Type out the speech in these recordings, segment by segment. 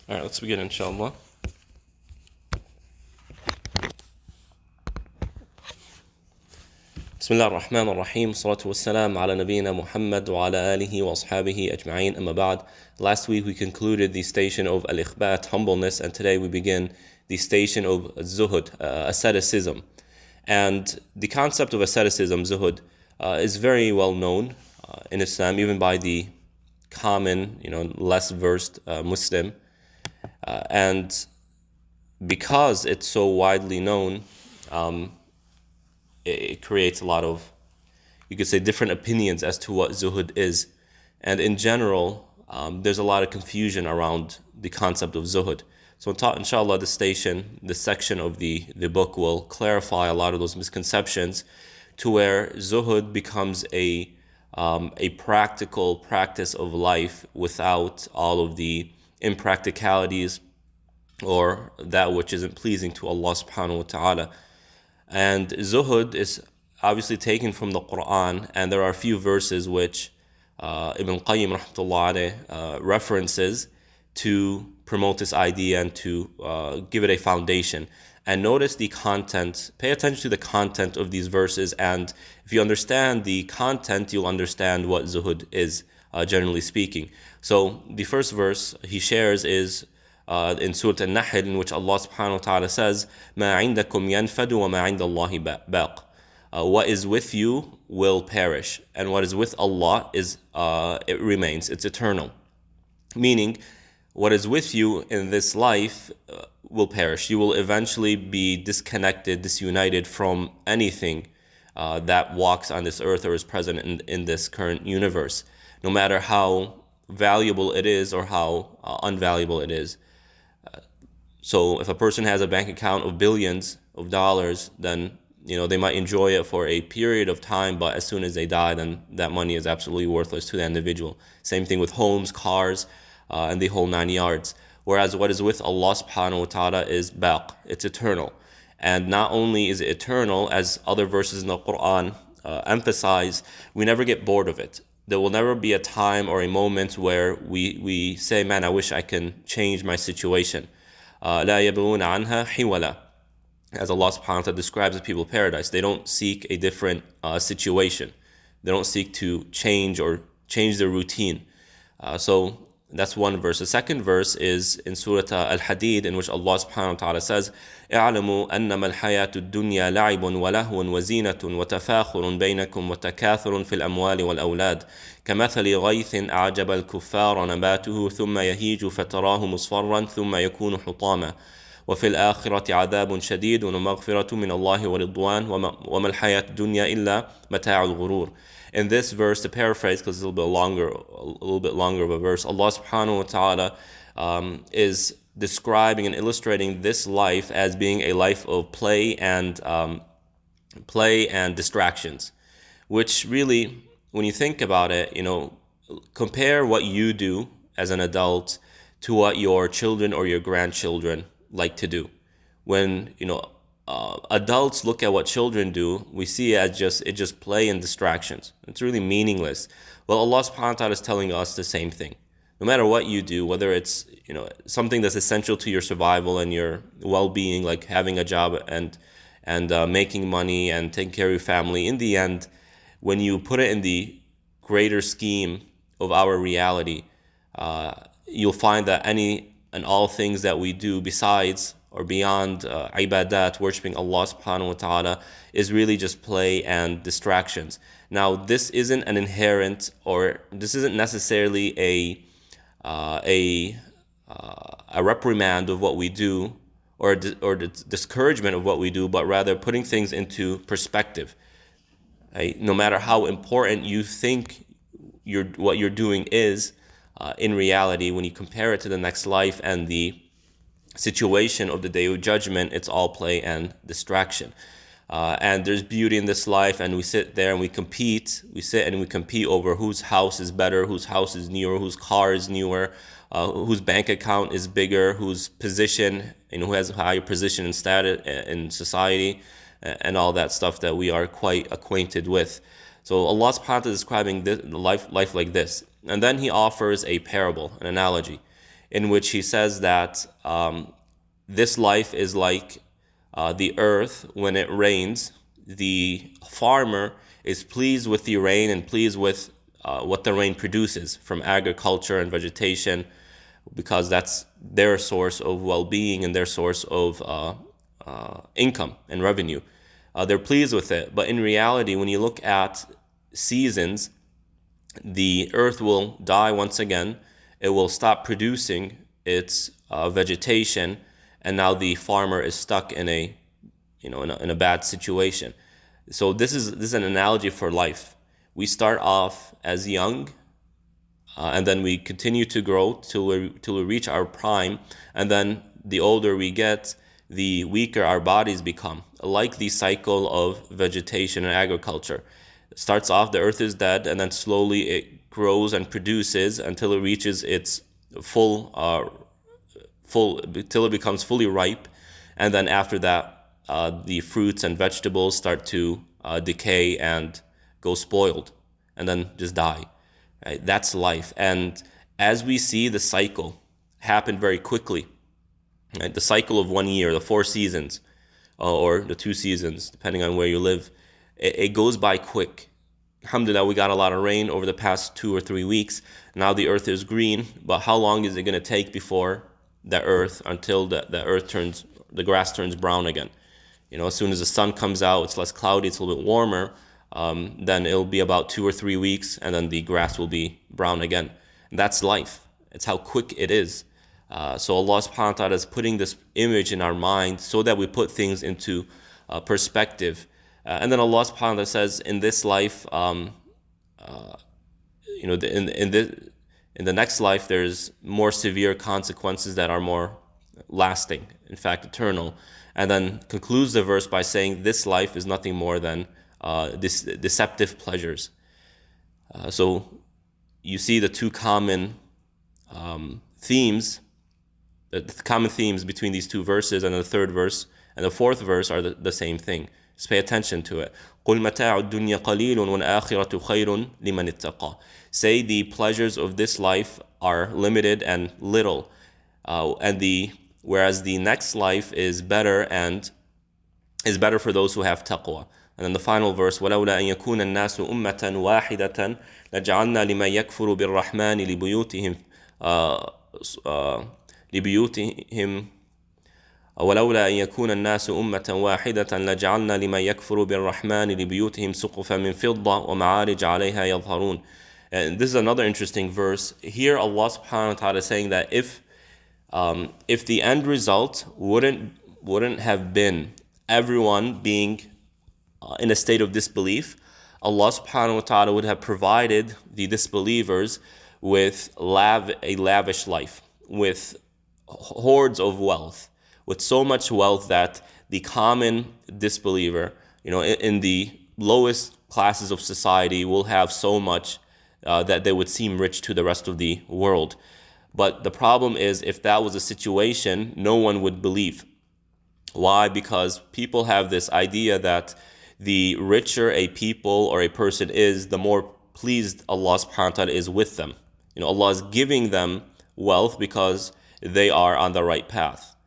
Alright, let's begin inshallah. Bismillah ar-Rahman ar-Rahim. Salatu wassalam ala nabiyyina Muhammad wa ala alihi wa ashabihi ajma'in. Amma ba'd. Last week we concluded the station of al-Ikhbat, humbleness, and today we begin the station of Zuhd, asceticism. And the concept of asceticism, Zuhd, is very well known in Islam, even by the common, less versed Muslim. And because it's so widely known, it creates a lot of, you could say, different opinions as to what Zuhd is. And in general, there's a lot of confusion around the concept of Zuhd. So inshallah, this section of the book will clarify a lot of those misconceptions to where Zuhd becomes a practical practice of life without all of the impracticalities or that which isn't pleasing to Allah subhanahu wa ta'ala. And Zuhd is obviously taken from the Quran, and there are a few verses which Ibn Qayyim rahmatullah alayh references to promote this idea and to give it a foundation. And notice the content, pay attention to the content of these verses, and if you understand the content, you'll understand what Zuhd is, generally speaking. So the first verse he shares is in Surah An-Nahl, in which Allah subhanahu wa ta'ala says, مَا عِنْدَكُمْ يَنْفَدُ وَمَا عِنْدَ اللَّهِ بَاقٍ. What is with you will perish, and what is with Allah it remains, it's eternal. Meaning, what is with you in this life will perish. You will eventually be disconnected, disunited from anything that walks on this earth or is present in this current universe, no matter how valuable it is or how unvaluable it is. So if a person has a bank account of billions of dollars, then they might enjoy it for a period of time, but as soon as they die, then that money is absolutely worthless to the individual. Same thing with homes, cars, and the whole 9 yards. Whereas what is with Allah subhanahu wa ta'ala is baq, it's eternal. And not only is it eternal, as other verses in the Quran emphasize, we never get bored of it. There will never be a time or a moment where we say, man, I wish I can change my situation. لا يبغون عنها حولا. As Allah subhanahu wa ta'ala describes the people of paradise, they don't seek a different situation. They don't seek to change their routine. So that's one verse. The second verse is in Surah Al-Hadid, in which Allah subhanahu wa ta'ala says, اعلموا أنما الحياة الدنيا لعب ولهو وزينة وتفاخر بينكم وتكاثر في الأموال والأولاد كمثل غيث أعجب الكفار نباته ثم يهيج فتراه مصفرا ثم يكون حطاما وفي الآخرة عذاب شديد ومغفرة من الله ورضوان وما الحياة الدنيا إلا متاع الغرور. In this verse, to paraphrase, because it's a little bit longer of a verse, Allah subhanahu wa ta'ala is describing and illustrating this life as being a life of play and distractions, which really, when you think about it, compare what you do as an adult to what your children or your grandchildren like to do. When adults look at what children do, we see it as just play and distractions. It's really meaningless. Well, Allah subhanahu wa ta'ala is telling us the same thing. No matter what you do, whether it's something that's essential to your survival and your well-being, like having a job and making money and taking care of your family, in the end, when you put it in the greater scheme of our reality, you'll find that any and all things that we do besides or beyond ibadat, worshipping Allah subhanahu wa ta'ala, is really just play and distractions. Now, this isn't an inherent, or this isn't necessarily a reprimand of what we do, or the discouragement of what we do, but rather putting things into perspective. Right? No matter how important you think what you're doing is, in reality, when you compare it to the next life and the situation of the day of judgment, it's all play and distraction. And there's beauty in this life, and we sit there and we compete. We sit and we compete over whose house is better, whose house is newer, whose car is newer, whose bank account is bigger, whose position, who has a higher position and status in society, and all that stuff that we are quite acquainted with. So Allah subhanahu wa ta'ala is describing life like this. And then He offers a parable, an analogy, in which he says that this life is like the earth when it rains. The farmer is pleased with the rain and pleased with what the rain produces from agriculture and vegetation, because that's their source of well-being and their source of income and revenue. They're pleased with it. But in reality, when you look at seasons, the earth will die once again. It will stop producing its vegetation, and now the farmer is stuck in a in a bad situation. So this is an analogy for life. We start off as young, and then we continue to grow till we reach our prime, and then the older we get, the weaker our bodies become. Like the cycle of vegetation and agriculture. It starts off, the earth is dead, and then slowly it grows and produces until it reaches its till it becomes fully ripe, and then after that, the fruits and vegetables start to decay and go spoiled, and then just die. Right? That's life. And as we see the cycle happen very quickly, right? The cycle of 1 year, the 4 seasons, or the 2 seasons, depending on where you live, it goes by quick. Alhamdulillah, we got a lot of rain over the past 2 or 3 weeks. Now the earth is green, but how long is it going to take before until the grass turns brown again? As soon as the sun comes out, it's less cloudy, it's a little bit warmer, then it'll be about 2 or 3 weeks, and then the grass will be brown again. And that's life. It's how quick it is. So Allah subhanahu wa ta'ala is putting this image in our mind so that we put things into perspective. And then Allah subhanahu wa ta'ala says, in this life, in the next life, there's more severe consequences that are more lasting, in fact, eternal. And then concludes the verse by saying, this life is nothing more than deceptive pleasures. So you see the two common themes. The common themes between these two verses, and the third verse and the fourth verse are the same thing. Just pay attention to it. قُلْ مَتَاعُ الدُّنْيَا قَلِيلٌ وَالْآخِرَةُ خَيْرٌ لِمَنِ اتَّقَى. Say the pleasures of this life are limited and little, whereas the next life is better for those who have taqwa. And then the final verse, وَلَوْلَا أَن يَكُونَ النَّاسُ أُمَّةً وَاحِدَةً لَجَعَلْنَا لِمَن يَكْفُرُ بِالرَّحْمَنِ لبيوتهم ولولا أن يكون الناس أمة واحدة لجعلنا لمن يكفر بالرحمن لبيوتهم سقفا من فضة ومعارج عليها يظهرون. And this is another interesting verse. Here Allah subhanahu wa ta'ala is saying that if the end result wouldn't have been everyone being in a state of disbelief, Allah subhanahu wa ta'ala would have provided the disbelievers with a lavish life, with hordes of wealth, with so much wealth that the common disbeliever, in the lowest classes of society, will have so much that they would seem rich to the rest of the world. But the problem is, if that was a situation, no one would believe. Why? Because people have this idea that the richer a people or a person is, the more pleased Allah subhanahu wa ta'ala is with them. Allah is giving them wealth because they are on the right path.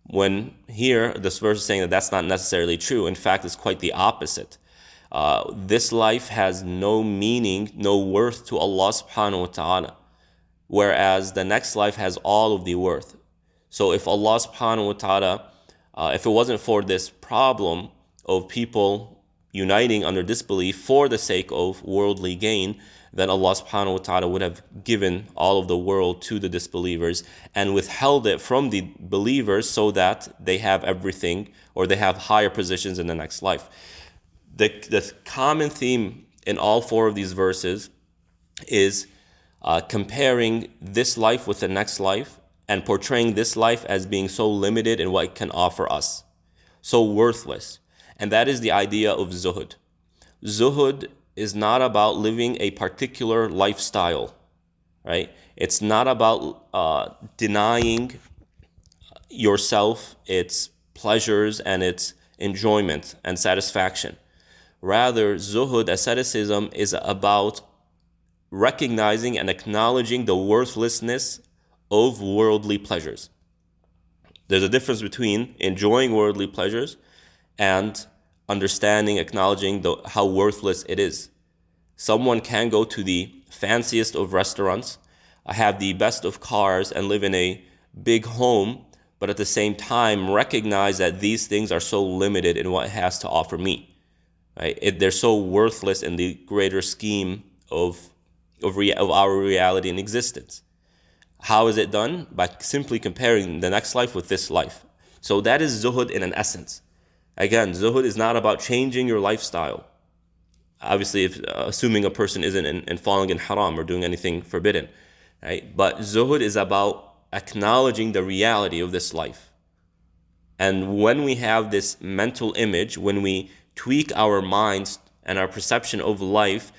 When here, this verse is saying that that's not necessarily true. In fact, it's quite the opposite. This life has no meaning, no worth to Allah subhanahu wa ta'ala, whereas the next life has all of the worth. So if Allah subhanahu wa ta'ala, if it wasn't for this problem of people uniting under disbelief for the sake of worldly gain, then Allah subhanahu wa ta'ala would have given all of the world to the disbelievers and withheld it from the believers so that they have everything, or they have higher positions in the next life. The common theme in all 4 of these verses is comparing this life with the next life and portraying this life as being so limited in what it can offer us, so worthless. And that is the idea of zuhd. Zuhd is not about living a particular lifestyle, right? It's not about denying yourself its pleasures and its enjoyment and satisfaction. Rather, Zuhd, asceticism, is about recognizing and acknowledging the worthlessness of worldly pleasures. There's a difference between enjoying worldly pleasures and understanding, acknowledging how worthless it is. Someone can go to the fanciest of restaurants, have the best of cars, and live in a big home, but at the same time recognize that these things are so limited in what it has to offer me. Right? They're so worthless in the greater scheme of our reality and existence. How is it done? By simply comparing the next life with this life. So that is zuhud in an essence. Again, zuhud is not about changing your lifestyle. Obviously, assuming a person isn't falling in haram or doing anything forbidden. Right? But zuhud is about acknowledging the reality of this life. And when we have this mental image, when we tweak our minds and our perception of life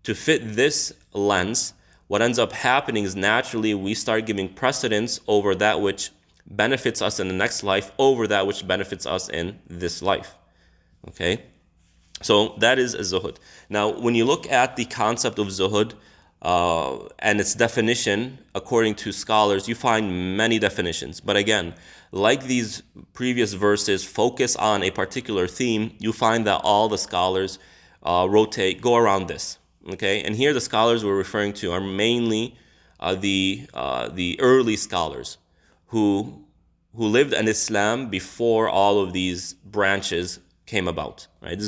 to fit this lens, what ends up happening is naturally we start giving precedence over that which benefits us in the next life over that which benefits us in this life. Okay? So that is a zuhud. Now, when you look at the concept of zuhud and its definition, according to scholars, you find many definitions. But again, like these previous verses focus on a particular theme, you find that all the scholars go around this. Okay, and here the scholars we're referring to are mainly the early scholars who lived in Islam before all of these branches came about. Right,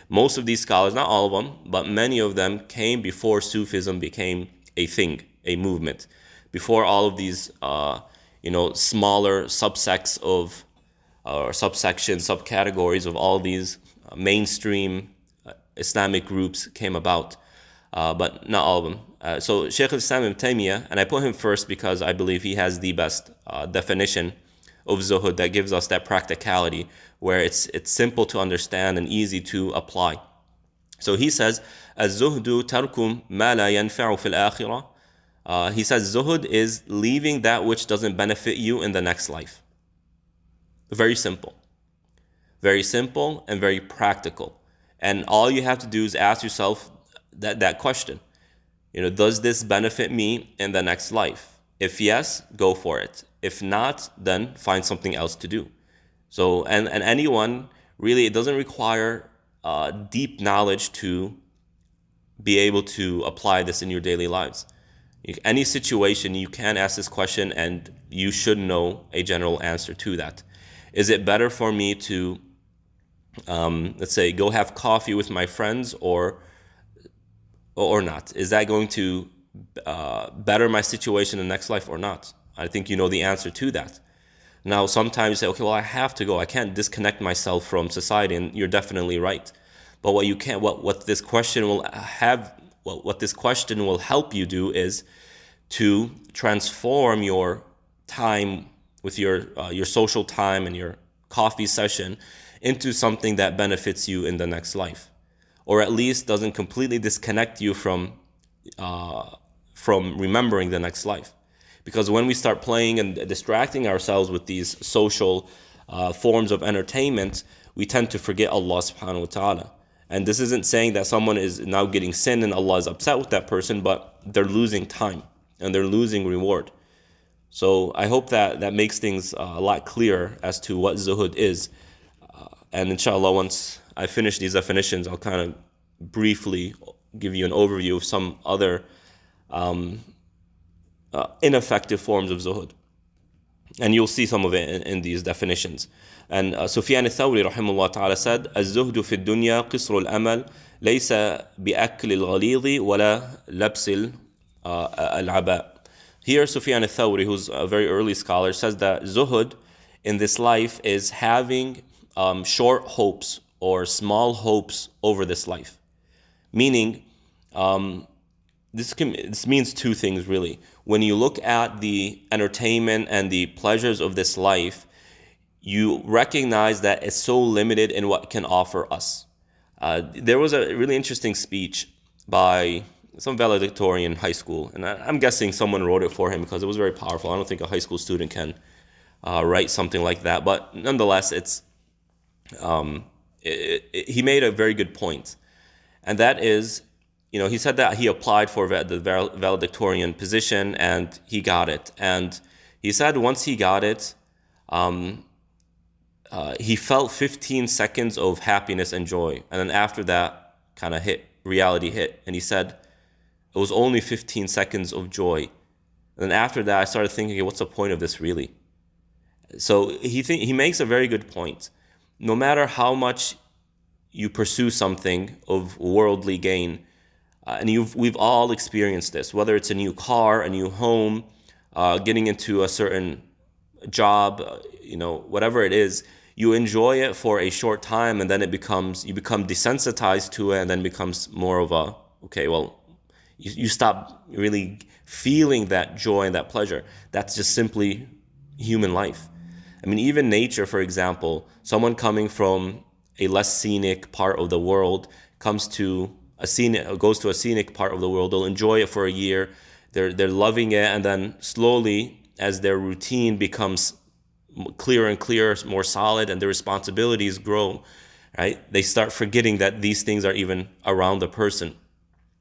most of these scholars, not all of them, but many of them came before Sufism became a thing, a movement, before all of these smaller subsects of or subsections, subcategories of all these mainstream Islamic groups came about. But not all of them. So Shaykh al-Islam ibn Taymiyyah, and I put him first because I believe he has the best definition of zuhud that gives us that practicality where it's simple to understand and easy to apply. So he says, "Az-zuhdu tarkum ma la yanfa'u fil akhirah." He says zuhud is leaving that which doesn't benefit you in the next life. Very simple. Very simple and very practical. And all you have to do is ask yourself that question. Does this benefit me in the next life? If yes, go for it. If not, then find something else to do. So, and anyone, really, it doesn't require deep knowledge to be able to apply this in your daily lives. Any situation, you can ask this question and you should know a general answer to that. Is it better for me to, let's say, go have coffee with my friends or not? Is that going to better my situation in the next life or not? I think you know the answer to that. Now, sometimes you say, okay, well, I have to go. I can't disconnect myself from society, and you're definitely right. But what this question will help you do is to transform your time with your social time and your coffee session into something that benefits you in the next life, or at least doesn't completely disconnect you from remembering the next life. Because when we start playing and distracting ourselves with these social forms of entertainment, we tend to forget Allah subhanahu wa ta'ala. And this isn't saying that someone is now getting sin and Allah is upset with that person, but they're losing time and they're losing reward. So I hope that makes things a lot clearer as to what zuhud is. And inshallah, once I finish these definitions, I'll kind of briefly give you an overview of some other ineffective forms of zuhud. And you'll see some of it in these definitions. And Sufyan al-Thawri rahimahullah ta'ala said, "Az-zuhdu fi dunya qisru al-amal laysa bi-akli al-ghalidhi wala labsil al-aba." Here Sufyan al-Thawri, who's a very early scholar, says that zuhud in this life is having short hopes or small hopes over this life. Meaning, this means two things really. When you look at the entertainment and the pleasures of this life, you recognize that it's so limited in what it can offer us. There was a really interesting speech by some valedictorian in high school, and I'm guessing someone wrote it for him because it was very powerful. I don't think a high school student can write something like that, but nonetheless, he made a very good point, and that is, he said that he applied for the valedictorian position and he got it. And he said once he got it, he felt 15 seconds of happiness and joy. And then after that, kind of reality hit. And he said it was only 15 seconds of joy. And then after that, I started thinking, okay, what's the point of this really? So he makes a very good point. No matter how much you pursue something of worldly gain, and we've all experienced this, whether it's a new car, a new home, getting into a certain job, whatever it is, you enjoy it for a short time, and then you become desensitized to it, and then becomes more of a, okay, well, you stop really feeling that joy and that pleasure. That's just simply human life. I mean, even nature, for example, someone coming from a less scenic part of the world goes to a scenic part of the world. They'll enjoy it for a year. They're loving it, and then slowly, as their routine becomes clearer and clearer, more solid, and their responsibilities grow, right? They start forgetting that these things are even around the person.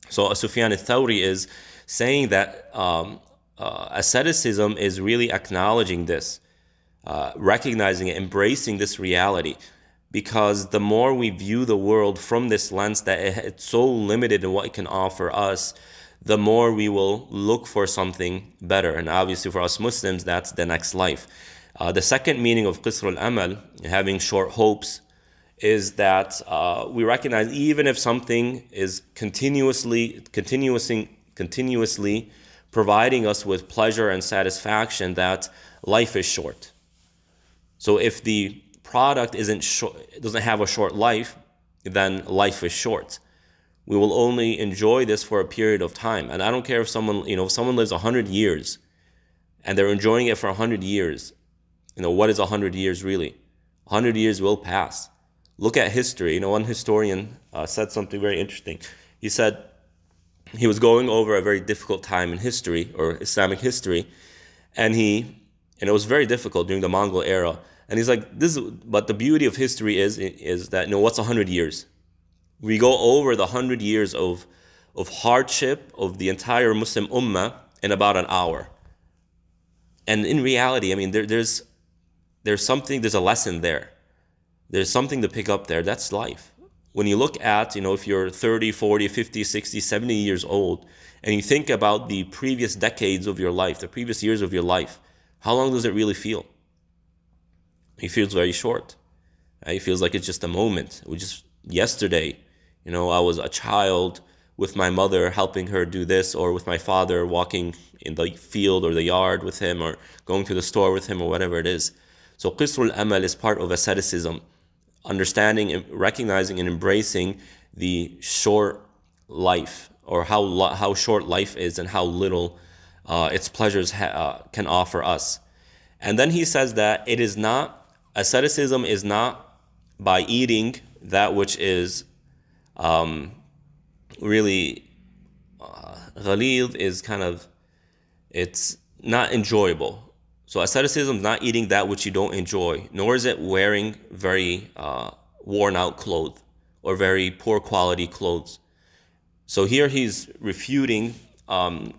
So Sufyan al-Thawri is saying that asceticism is really acknowledging this, recognizing it, embracing this reality. Because the more we view the world from this lens that it's so limited in what it can offer us, the more we will look for something better. And obviously for us Muslims, that's the next life. The second meaning of qisr al-amal, having short hopes, is that we recognize even if something is continuously providing us with pleasure and satisfaction, that life is short. So if the product doesn't have a short life, then life is short. We will only enjoy this for a period of time. And I don't care if someone lives 100 years and they're enjoying it for 100 years. What is 100 years really? 100 years will pass. Look at history. One historian said something very interesting. He said he was going over a very difficult time in history, or Islamic history, and it was very difficult during the Mongol era. And he's like, but the beauty of history is that, what's 100 years? We go over the 100 years of hardship of the entire Muslim ummah in about an hour. And in reality, I mean, there's a lesson there. There's something to pick up there. That's life. When you look at, if you're 30, 40, 50, 60, 70 years old, and you think about the previous decades of your life, the previous years of your life, how long does it really feel? It feels very short. It feels like it's just a moment. It was just yesterday. I was a child with my mother helping her do this, or with my father walking in the field or the yard with him, or going to the store with him, or whatever it is. So qisr al-amal is part of asceticism, understanding, recognizing, and embracing the short life, or how short life is and how little its pleasures can offer us. And then he says that asceticism is not by eating that which is really ghalid, is it's not enjoyable. So asceticism is not eating that which you don't enjoy, nor is it wearing very worn out clothes or very poor quality clothes. So here he's refuting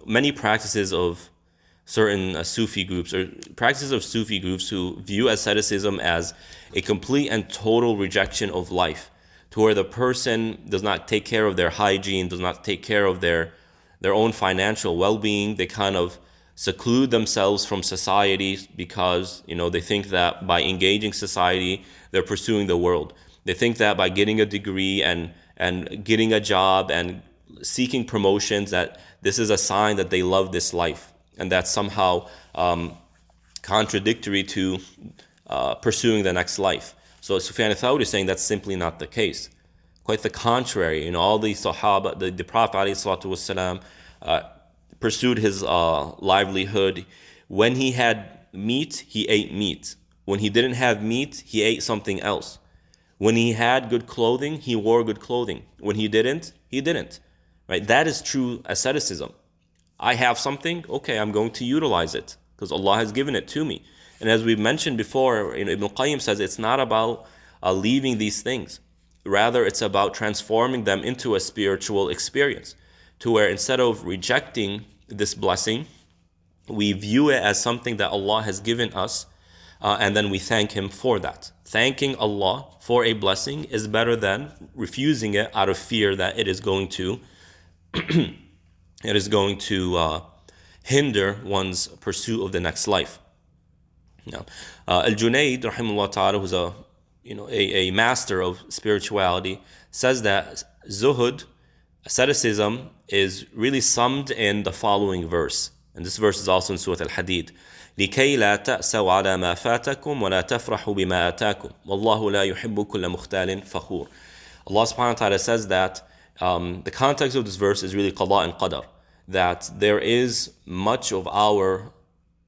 many practices of certain Sufi groups, or practices of Sufi groups, who view asceticism as a complete and total rejection of life, to where the person does not take care of their hygiene, does not take care of their own financial well-being. They kind of seclude themselves from society because they think that by engaging society, they're pursuing the world. They think that by getting a degree and getting a job and seeking promotions, that this is a sign that they love this life, and that's somehow contradictory to pursuing the next life. So Sufyan al-Thawri is saying that's simply not the case. Quite the contrary. All the Sahaba, the Prophet ﷺ, pursued his livelihood. When he had meat, he ate meat. When he didn't have meat, he ate something else. When he had good clothing, he wore good clothing. When he didn't, he didn't. Right? That is true asceticism. I have something, okay, I'm going to utilize it because Allah has given it to me. And as we mentioned before, Ibn Qayyim says it's not about leaving these things. Rather, it's about transforming them into a spiritual experience. to where instead of rejecting this blessing, we view it as something that Allah has given us, and then we thank Him for that. Thanking Allah for a blessing is better than refusing it out of fear that it is going to hinder one's pursuit of the next life. Now, al-Junayd, rahimahullah ta'ala, who's a master of spirituality, says that Zuhd, asceticism, is really summed in the following verse. And this verse is also in Surah Al-Hadid. لِكَيْ لَا تَأْسَوْا عَلَى مَا فَاتَكُمْ وَلَا تَفْرَحُوا بِمَا آتَاكُمْ وَاللَّهُ لَا يُحِبُّ كُلَّ مُخْتَالٍ فَخُورٍ. Allah subhanahu wa ta'ala says that the context of this verse is really qada and qadar, that there is much of our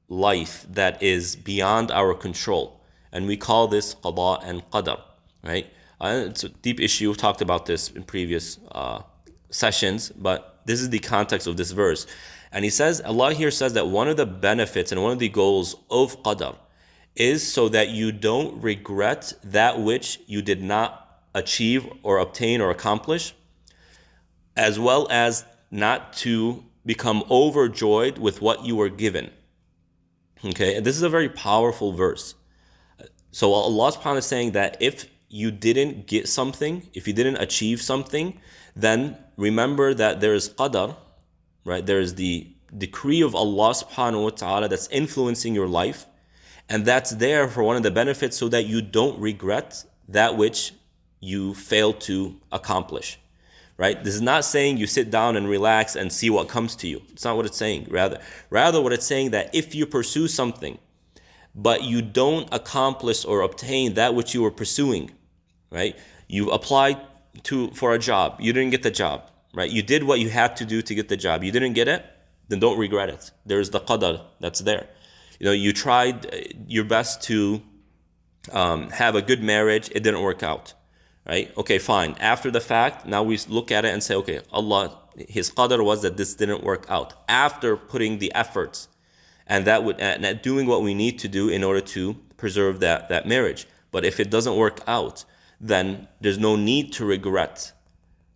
life that is beyond our control, and we call this qada and qadar, right? It's a deep issue. We've talked about this in previous sessions, but this is the context of this verse. And he says, Allah here says that one of the benefits and one of the goals of qadar is so that you don't regret that which you did not achieve or obtain or accomplish, as well as not to become overjoyed with what you were given. Okay, and this is a very powerful verse. So Allah subhanahu wa ta'ala is saying that if you didn't get something, if you didn't achieve something, then remember that there is qadar, right? There is the decree of Allah subhanahu wa ta'ala that's influencing your life, and that's there for one of the benefits so that you don't regret that which you failed to accomplish, right? This is not saying you sit down and relax and see what comes to you. It's not what it's saying. Rather what it's saying that if you pursue something, but you don't accomplish or obtain that which you were pursuing, right? You applied for a job, you didn't get the job, right? You did what you had to do to get the job. You didn't get it, then don't regret it. There's the qadar that's there. You tried your best to have a good marriage, it didn't work out, right? Okay, fine. After the fact, now we look at it and say, okay, Allah, His qadar was that this didn't work out. After putting the efforts and doing what we need to do in order to preserve that marriage. But if it doesn't work out, then there's no need to regret.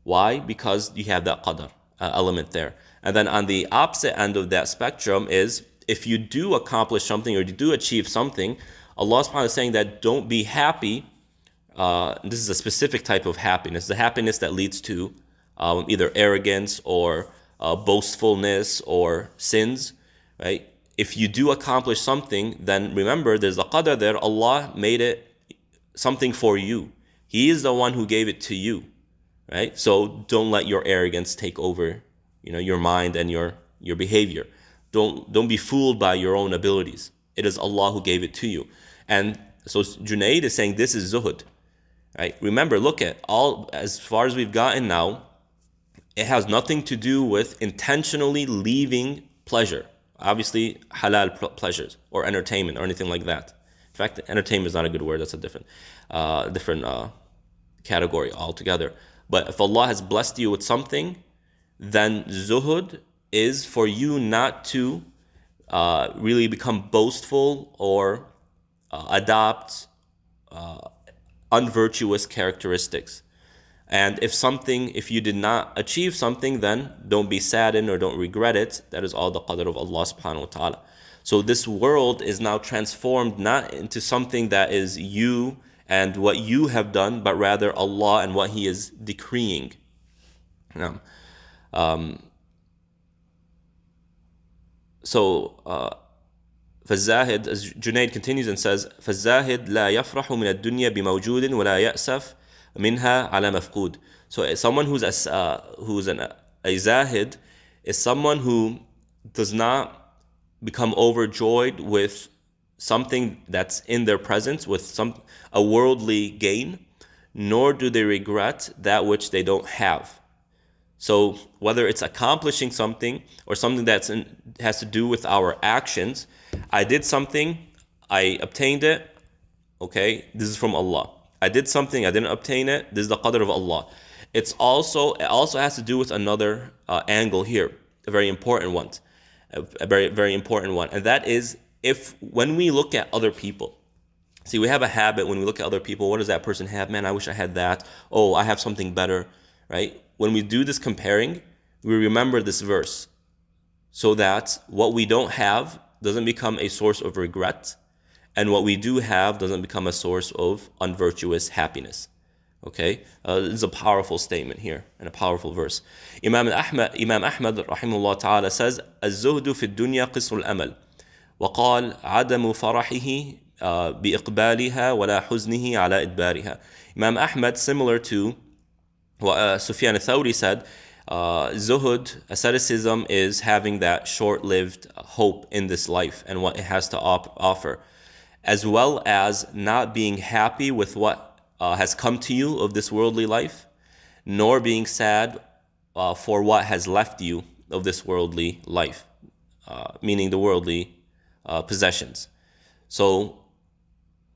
Why? Because you have that qadar element there. And then on the opposite end of that spectrum is, if you do accomplish something or you do achieve something, Allah subhanahu wa ta'ala is saying that don't be happy. This is a specific type of happiness, the happiness that leads to either arrogance or boastfulness or sins, right? If you do accomplish something, then remember there's a qadar there. Allah made it something for you. He is the one who gave it to you, right? So don't let your arrogance take over, your mind and your behavior. Don't be fooled by your own abilities. It is Allah who gave it to you. And so Junayd is saying this is zuhd, right? Remember, look at as far as we've gotten now, it has nothing to do with intentionally leaving pleasure. Obviously, halal pleasures or entertainment or anything like that. In fact, entertainment is not a good word. That's a different category altogether. But if Allah has blessed you with something, then zuhud is for you not to really become boastful or adopt unvirtuous characteristics. And if you did not achieve something, then don't be saddened or don't regret it. That is all the qadr of Allah subhanahu wa ta'ala. So this world is now transformed not into something that is you and what you have done, but rather Allah and what He is decreeing. Now, فالزاهد, as Junayd continues and says, فالزاهد لا يفرح من الدنيا بموجود ولا يأسف منها على مفقود. So someone who's a zahid is someone who does not become overjoyed with something that's in their presence, with a worldly gain, nor do they regret that which they don't have. So whether it's accomplishing something or something that has to do with our actions, I did something, I obtained it, okay, this is from Allah. I did something, I didn't obtain it, this is the qadr of Allah. It also has to do with another angle here, a very important one, and that is when we look at other people. See, we have a habit when we look at other people, what does that person have? Man, I wish I had that. Oh, I have something better, right? When we do this comparing, we remember this verse so that what we don't have doesn't become a source of regret, and what we do have doesn't become a source of unvirtuous happiness. Okay, this is a powerful statement here and a powerful verse. Imam Ahmad rahimahullah ta'ala says, الزهد في الدنيا قصر الأمل وقال عدم فرحه بإقبالها ولا حزنه على إدبارها. Imam Ahmad, similar to what Sufyan al-Thawri said, Zuhd, asceticism, is having that short-lived hope in this life and what it has to offer, as well as not being happy with what has come to you of this worldly life, nor being sad for what has left you of this worldly life, meaning the worldly possessions. So,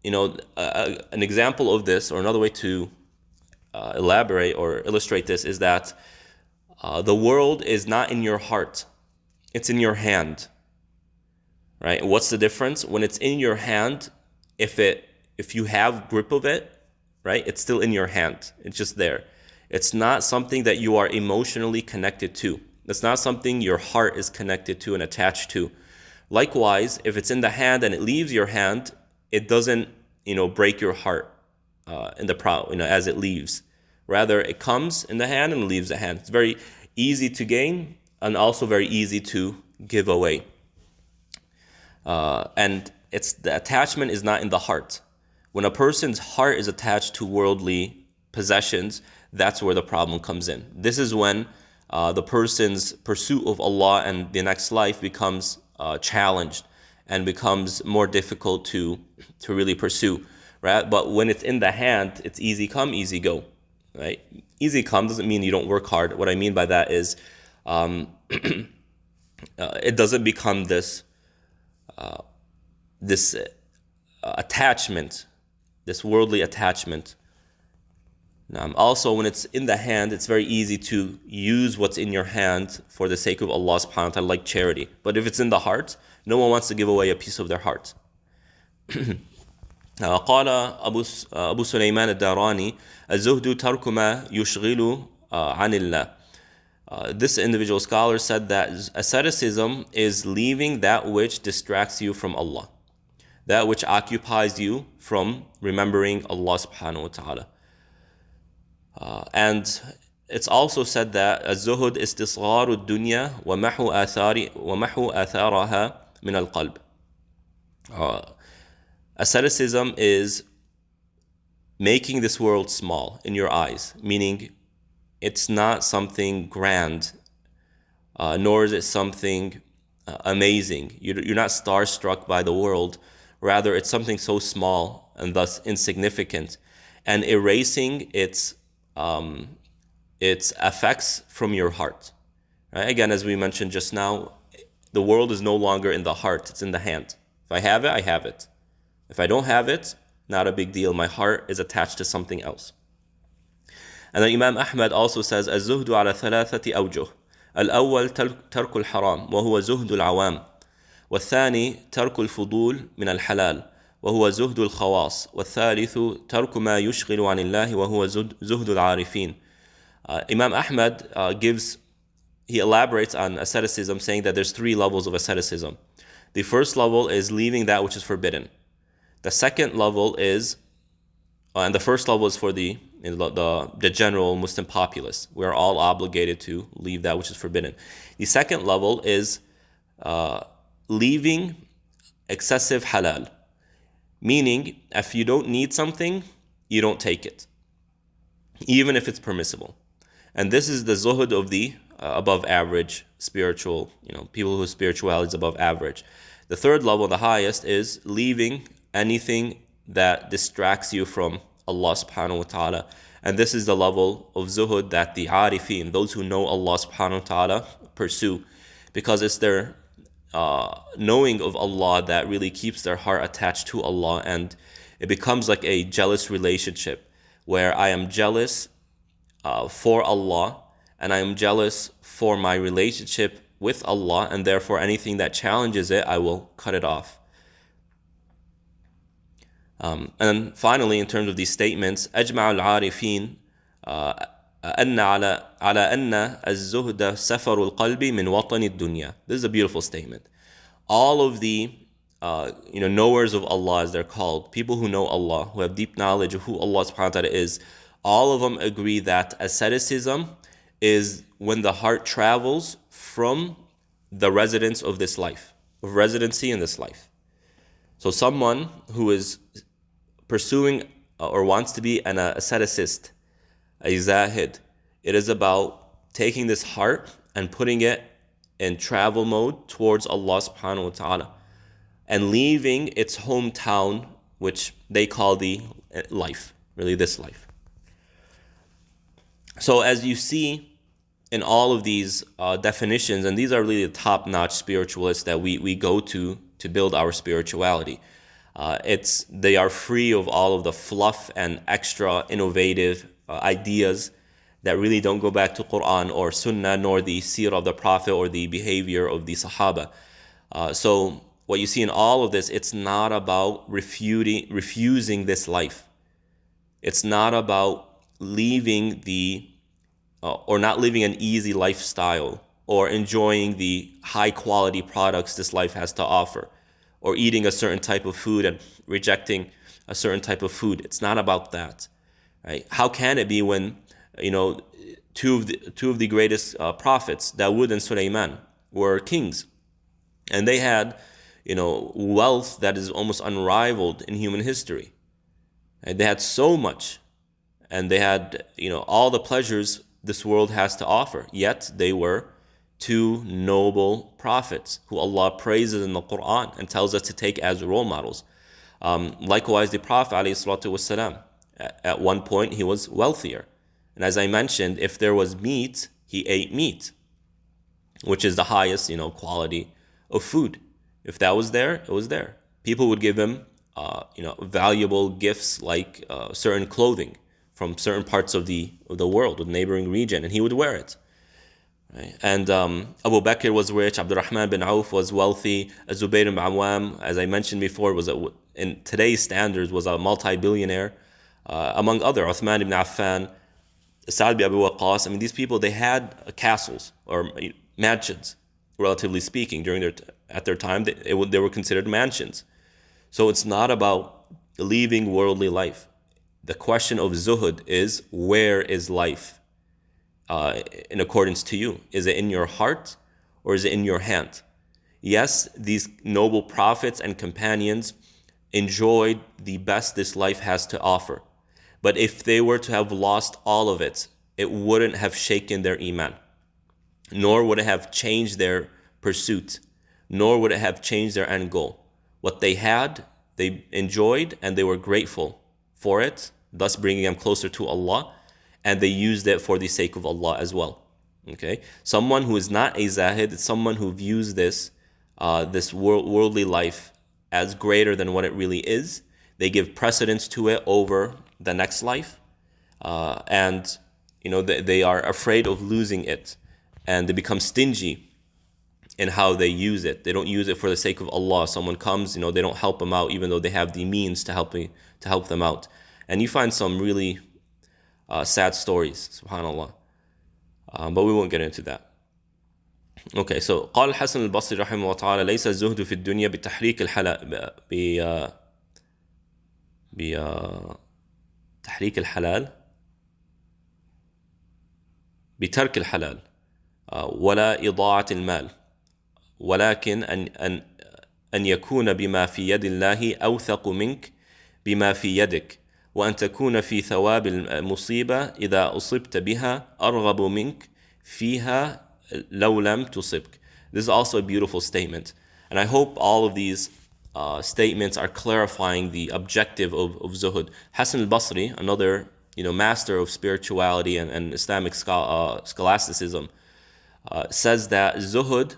an example of this, or another way to elaborate or illustrate this, is that the world is not in your heart, it's in your hand. Right? What's the difference? When it's in your hand, if you have grip of it, right, it's still in your hand. It's just there. It's not something that you are emotionally connected to. It's not something your heart is connected to and attached to. Likewise, if it's in the hand and it leaves your hand, it doesn't, break your heart as it leaves. Rather, it comes in the hand and leaves the hand. It's very easy to gain and also very easy to give away. And the attachment is not in the heart. When a person's heart is attached to worldly possessions, that's where the problem comes in. This is when the person's pursuit of Allah and the next life becomes challenged and becomes more difficult to really pursue. Right? But when it's in the hand, it's easy come, easy go. Right? Easy come doesn't mean you don't work hard. What I mean by that is it doesn't become this attachment, this worldly attachment. Also, when it's in the hand, it's very easy to use what's in your hand for the sake of Allah subhanahu wa ta'ala, like charity. But if it's in the heart, no one wants to give away a piece of their heart. قال أبو سليمان الداراني الزهد ترك ما يشغل عن الله. This individual scholar said that asceticism is leaving that which distracts you from Allah, that which occupies you from remembering Allah subhanahu wa ta'ala. And it's also said that الزهد استصغار الدنيا ومحو آثارها من القلب. Asceticism is making this world small in your eyes, meaning it's not something grand, nor is it something amazing. You're not starstruck by the world. Rather, it's something so small and thus insignificant, and erasing its effects from your heart. Right? Again, as we mentioned just now, the world is no longer in the heart, it's in the hand. If I have it, I have it. If I don't have it, not a big deal. My heart is attached to something else. And then Imam Ahmad also says, الزهد على ثلاثة أوجه. الأول ترك الحرام وهو زهد العوام. والثاني ترك الفضول من الحلال وهو زهد الخواص. والثالث ترك ما يشغل عن الله وهو زهد العارفين. Imam Ahmad he elaborates on asceticism, saying that there's 3 levels of asceticism. The first level is leaving that which is forbidden. The second level is, and the first level is for the general Muslim populace. We are all obligated to leave that which is forbidden. The second level is leaving excessive halal, meaning if you don't need something, you don't take it, even if it's permissible. And this is the zuhud of the above average spiritual, people whose spirituality is above average. The third level, the highest, is leaving anything that distracts you from Allah subhanahu wa ta'ala. And this is the level of zuhud that the arifin, those who know Allah subhanahu wa ta'ala, pursue, because it's their knowing of Allah that really keeps their heart attached to Allah, and it becomes like a jealous relationship where I am jealous for Allah and I am jealous for my relationship with Allah, and therefore anything that challenges it, I will cut it off. And finally, in terms of these statements, أجمع العارفين أن على أن الزهد سفر القلب من وطن الدنيا. This is a beautiful statement. All of the knowers of Allah, as they're called, people who know Allah, who have deep knowledge of who Allah subhanahu wa ta'ala is, all of them agree that asceticism is when the heart travels from the residence of this life, of residency in this life. So someone who is pursuing or wants to be an asceticist, a zahid, it is about taking this heart and putting it in travel mode towards Allah subhanahu wa ta'ala and leaving its hometown, which they call the life, really this life. So as you see in all of these definitions, and these are really the top-notch spiritualists that we go to build our spirituality. They are free of all of the fluff and extra innovative ideas that really don't go back to Quran or Sunnah, nor the seerah of the Prophet or the behavior of the Sahaba. So what you see in all of this, it's not about refusing this life. It's not about leaving or not living an easy lifestyle or enjoying the high quality products this life has to offer, or eating a certain type of food and rejecting a certain type of food. It's not about that, right? How can it be when two of the greatest prophets, Dawood and Sulaiman, were kings, and they had wealth that is almost unrivaled in human history, and they had so much, and they had all the pleasures this world has to offer, yet they were two noble prophets who Allah praises in the Quran and tells us to take as role models. Likewise, the Prophet ﷺ, at one point he was wealthier, and as I mentioned, if there was meat, he ate meat, which is the highest quality of food. If that was there, it was there. People would give him valuable gifts like certain clothing from certain parts of the world, the neighboring region, and he would wear it. Right? And Abu Bakr was rich, Abdurrahman bin Auf was wealthy, Zubayr bin Awam, as I mentioned before, in today's standards was a multi-billionaire, among other, Uthman ibn Affan, Sa'd bin Abi Waqqas. I mean, these people, they had castles or mansions, relatively speaking. At their time, they were considered mansions. So it's not about leaving worldly life. The question of zuhud is, where is life in accordance to you? Is it in your heart or is it in your hand? Yes, these noble prophets and companions enjoyed the best this life has to offer. But if they were to have lost all of it, it wouldn't have shaken their iman, nor would it have changed their pursuit, nor would it have changed their end goal. What they had, they enjoyed, and they were grateful for it, thus bringing them closer to Allah, and they used it for the sake of Allah as well. Okay, someone who is not a zahid is someone who views this worldly life as greater than what it really is. They give precedence to it over the next life, and they are afraid of losing it, and they become stingy in how they use it. They don't use it for the sake of Allah. Someone comes, they don't help them out, even though they have the means to help them out. And you find some really sad stories, subhanallah. But we won't get into that. Okay, so قال الحسن البصري رحمه الله تعالى ليس الزهد في الدنيا بتحريك الحلال بتحريك الحلال بترك الحلال ولا إضاعة المال ولكن أن يكون بما في يد الله أوثق منك بما في يدك وأن تكون في ثواب المصيبة إذا أصبت بها أرغب منك فيها لو لم تصبك. This is also a beautiful statement, and I hope all of these statements are clarifying the objective of zuhud. Hassan al-Basri, another master of spirituality and Islamic scholasticism, says that zuhud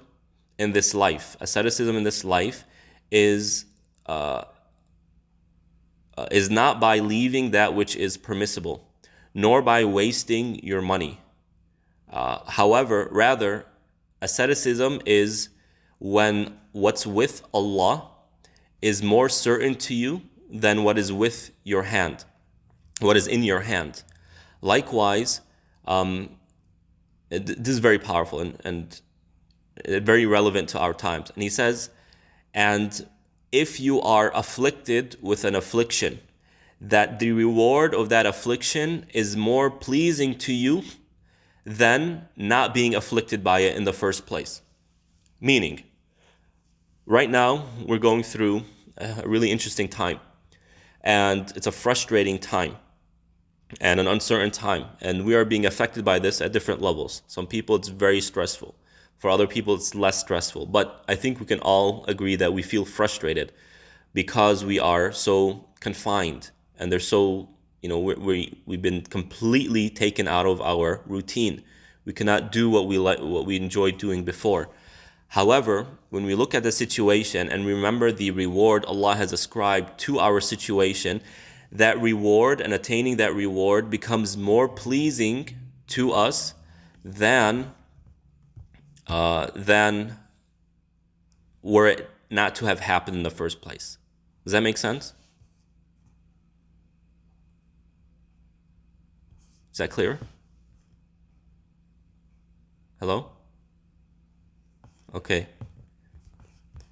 in this life, asceticism in this life, is not by leaving that which is permissible, nor by wasting your money. However, rather, asceticism is when what's with Allah is more certain to you than what is with your hand, what is in your hand. Likewise, This is very powerful and very relevant to our times. And he says, and if you are afflicted with an affliction, that the reward of that affliction is more pleasing to you than not being afflicted by it in the first place. Meaning, right now we're going through a really interesting time, and it's a frustrating time and an uncertain time, and we are being affected by this at different levels. Some people it's very stressful. For other people it's less stressful. But I think we can all agree that we feel frustrated because we are so confined, and they're so, we've been completely taken out of our routine. We cannot do what we enjoyed doing before. However, when we look at the situation and remember the reward Allah has ascribed to our situation, that reward and attaining that reward becomes more pleasing to us than were it not to have happened in the first place. Does that make sense? Is that clear? Hello? Okay.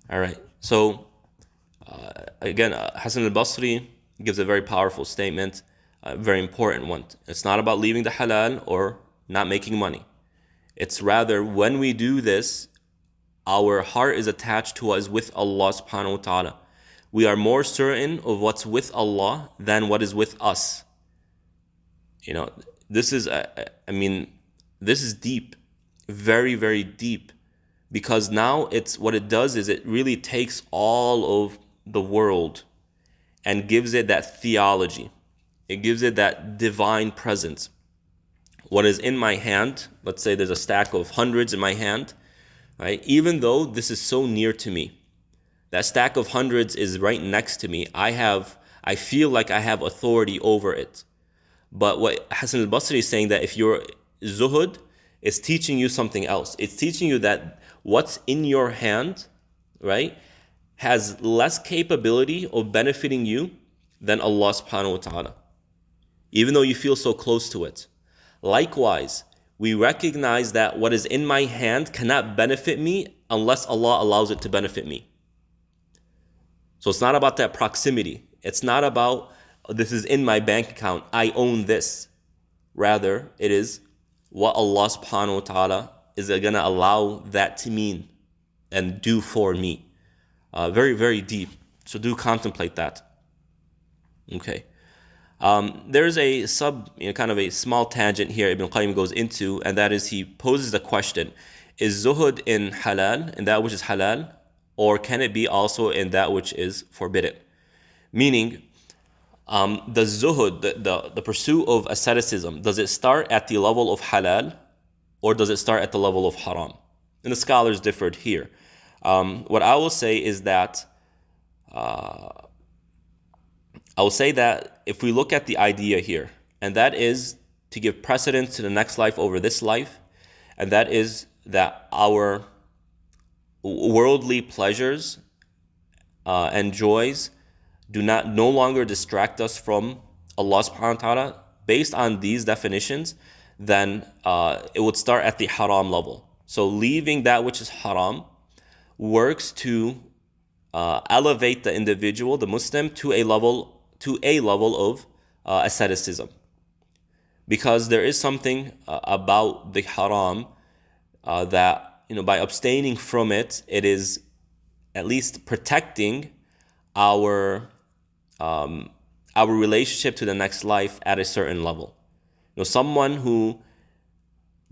All right. So, again, Hassan al-Basri gives a very powerful statement, a very important one. It's not about leaving the halal or not making money. It's rather when we do this, our heart is attached to what is with Allah subhanahu wa ta'ala. We are more certain of what's with Allah than what is with us. This is, this is deep, very, very deep. Because now what it does is it really takes all of the world and gives it that theology. It gives it that divine presence. What is in my hand, let's say there's a stack of hundreds in my hand, right? Even though this is so near to me, that stack of hundreds is right next to me. I feel like I have authority over it. But what Hassan al-Basri is saying, that if you're Zuhd, it's teaching you something else. It's teaching you that what's in your hand, right, has less capability of benefiting you than Allah subhanahu wa ta'ala, even though you feel so close to it. Likewise, we recognize that what is in my hand cannot benefit me unless Allah allows it to benefit me. So it's not about that proximity. It's not about, this is in my bank account, I own this. Rather, it is what Allah subhanahu wa ta'ala is going to allow that to mean and do for me. Very, very deep. So do contemplate that. Okay. There's a kind of a small tangent here Ibn Qayyim goes into, and that is he poses the question, is zuhud in halal, in that which is halal, or can it be also in that which is forbidden? Meaning, the zuhud, the pursuit of asceticism, does it start at the level of halal, or does it start at the level of haram? And the scholars differed here. What I will say is that if we look at the idea here, and that is to give precedence to the next life over this life, and that is that our worldly pleasures and joys do no longer distract us from Allah subhanahu wa ta'ala, based on these definitions, then it would start at the haram level. So leaving that which is haram works to elevate the individual, the Muslim, to a level of asceticism. Because there is something about the haram that, by abstaining from it, it is at least protecting our relationship to the next life at a certain level. Someone who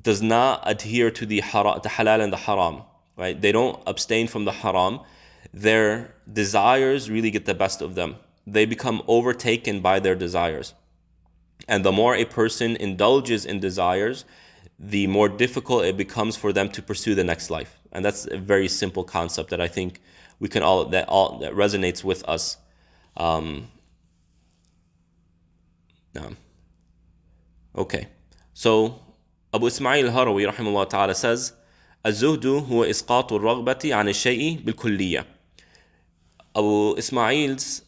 does not adhere to the halal and the haram, right? They don't abstain from the haram. Their desires really get the best of them. They become overtaken by their desires. And the more a person indulges in desires, the more difficult it becomes for them to pursue the next life. And that's a very simple concept that I think we can that resonates with us. Okay. So Abu Ismail al-Harawi rahimahullah ta'ala says, الزهد هو إسقاط الرغبة عن الشيء بالكلية. Abu Ismail's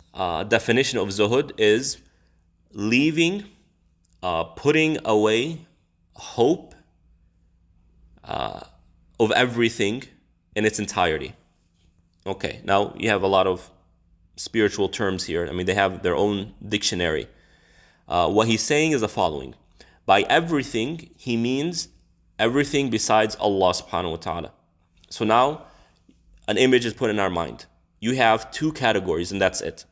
definition of zuhud is leaving, putting away hope of everything in its entirety. Okay, now you have a lot of spiritual terms here. I mean, they have their own dictionary. What he's saying is the following. By everything, he means everything besides Allah subhanahu wa ta'ala. So now, an image is put in our mind. You have two categories, and that's it.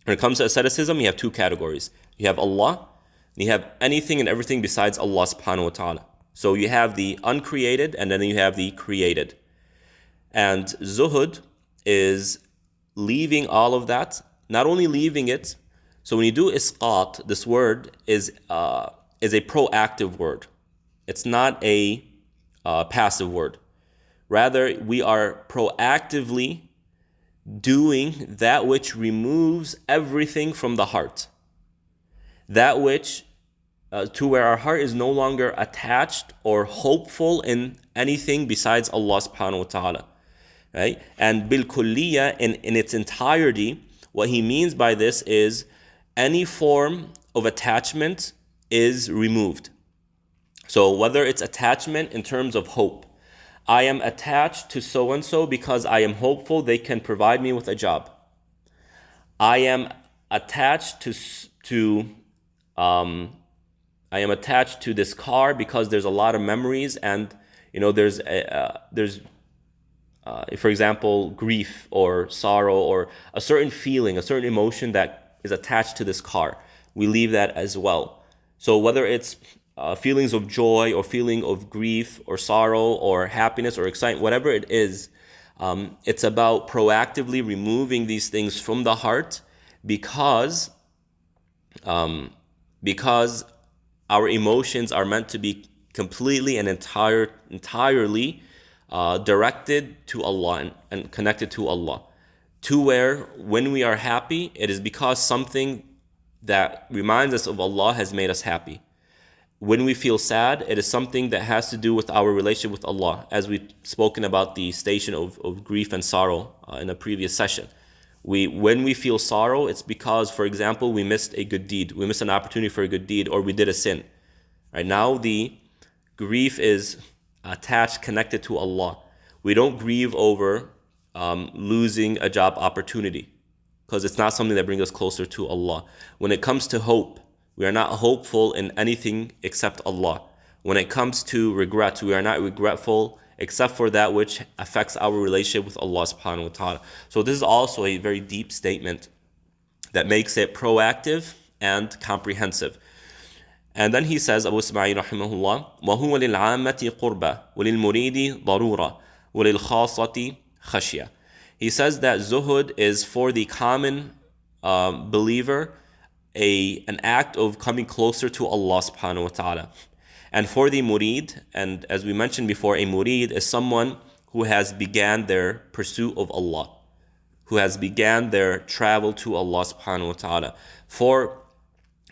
When it comes to asceticism, you have two categories. You have Allah, and you have anything and everything besides Allah subhanahu wa ta'ala. So you have the uncreated, and then you have the created. And Zuhd is leaving all of that, not only leaving it. So when you do isqat, this word is a proactive word. It's not a passive word. Rather, we are proactively doing that which removes everything from the heart. That which, to where our heart is no longer attached or hopeful in anything besides Allah subhanahu wa ta'ala. Right? And bil kulliyya, in its entirety, what he means by this is any form of attachment is removed. So whether it's attachment in terms of hope, I am attached to so-and-so because I am hopeful they can provide me with a job. I am attached to this car because there's a lot of memories, and there's for example, grief or sorrow or a certain feeling, a certain emotion that is attached to this car. We leave that as well. So whether it's feelings of joy or feeling of grief or sorrow or happiness or excitement, whatever it is, it's about proactively removing these things from the heart because our emotions are meant to be completely and entirely directed to Allah and connected to Allah. To where when we are happy, it is because something that reminds us of Allah has made us happy. When we feel sad, it is something that has to do with our relationship with Allah, as we've spoken about the station of grief and sorrow in a previous session. When we feel sorrow, it's because, for example, we missed a good deed, we missed an opportunity for a good deed, or we did a sin. Right now, the grief is attached, connected to Allah. We don't grieve over losing a job opportunity because it's not something that brings us closer to Allah. When it comes to hope, we are not hopeful in anything except Allah. When it comes to regret, we are not regretful except for that which affects our relationship with Allah subhanahu wa ta'ala. So this is also a very deep statement that makes it proactive and comprehensive. And then he says, Abu Ismail rahimahullah, وَهُوَ لِلْعَامَّةِ قُرْبَةٌ وَلِلْمُرِيدِ ضَرُورَةٌ وَلِلْخَاصَّةِ خَشْيَةٌ. He says that zuhud is for the common believer an act of coming closer to Allah subhanahu wa ta'ala. And for the murid, and as we mentioned before, a murid is someone who has began their pursuit of Allah, who has began their travel to Allah subhanahu wa ta'ala. For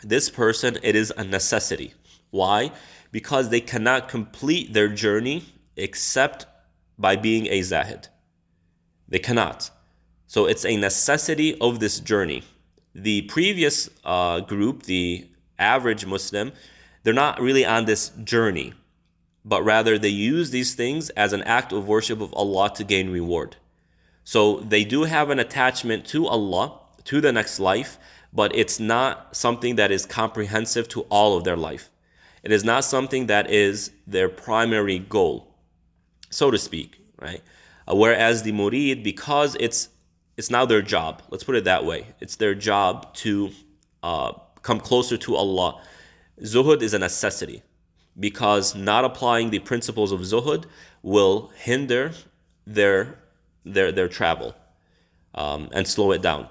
this person, it is a necessity. Why? Because they cannot complete their journey except by being a zahid. They cannot. So it's a necessity of this journey. The previous group, the average Muslim, they're not really on this journey, but rather they use these things as an act of worship of Allah to gain reward. So they do have an attachment to Allah, to the next life, but it's not something that is comprehensive to all of their life. It is not something that is their primary goal, so to speak, right? Whereas the murid, because it's now their job, let's put it that way, it's their job to come closer to Allah. Zuhud is a necessity because not applying the principles of zuhud will hinder their travel and slow it down.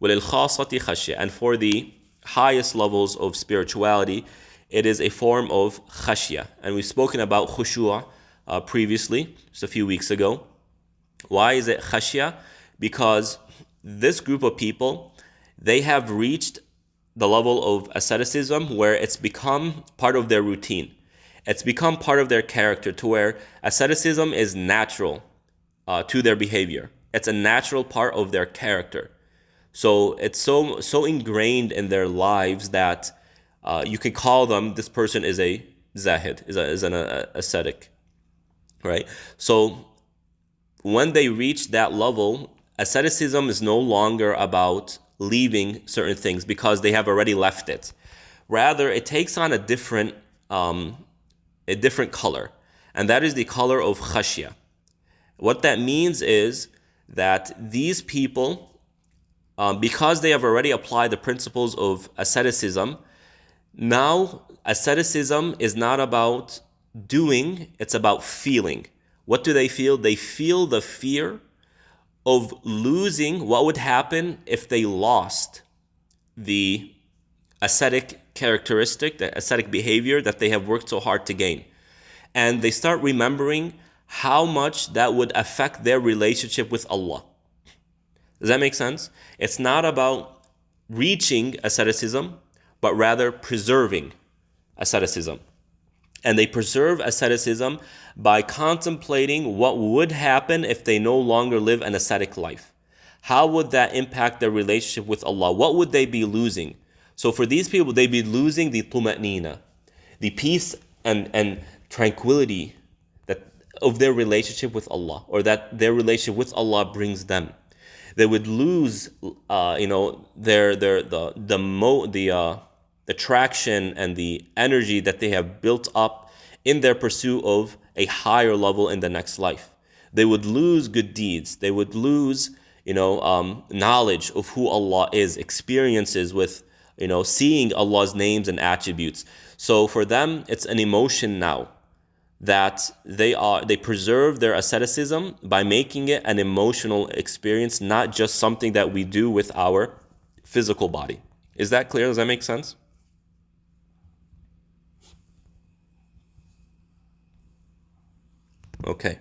وَلِلْخَاصَّةِ خَشْيَةٌ. And for the highest levels of spirituality, it is a form of khashya. And we've spoken about khushu' previously, just a few weeks ago. Why is it khashya? Because this group of people, they have reached the level of asceticism where it's become part of their routine. It's become part of their character, to where asceticism is natural to their behavior. It's a natural part of their character. So it's so ingrained in their lives that you can call them, this person is a zahid, is an ascetic, right? So when they reach that level, asceticism is no longer about leaving certain things because they have already left it. Rather, it takes on a different color, and that is the color of khashya. What that means is that these people, because they have already applied the principles of asceticism, now asceticism is not about doing, it's about feeling. What do they feel? They feel the fear of losing what would happen if they lost the ascetic characteristic, the ascetic behavior that they have worked so hard to gain. And they start remembering how much that would affect their relationship with Allah. Does that make sense? It's not about reaching asceticism, but rather preserving asceticism. And they preserve asceticism by contemplating what would happen if they no longer live an ascetic life. How would that impact their relationship with Allah? What would they be losing? So for these people, they'd be losing the tuma'nina, the peace and tranquility that of their relationship with Allah, or that their relationship with Allah brings them. They would lose, the traction and the energy that they have built up in their pursuit of a higher level in the next life. They would lose good deeds. They would lose, knowledge of who Allah is, experiences with, seeing Allah's names and attributes. So for them, it's an emotion now that they preserve their asceticism by making it an emotional experience, not just something that we do with our physical body. Is that clear? Does that make sense? Okay.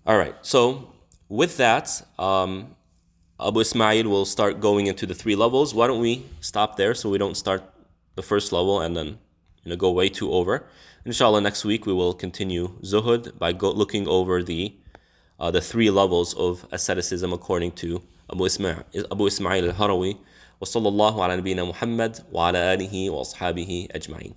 All right. So with that, Abu Ismail will start going into the 3 levels. Why don't we stop there so we don't start the first level and then go way too over. Inshallah, next week we will continue Zuhd by looking over the 3 levels of asceticism according to Abu Ismail al-Harawi. Wa sallallahu ala nabiyyina Muhammad wa ala alihi wa ashabihi ajma'in.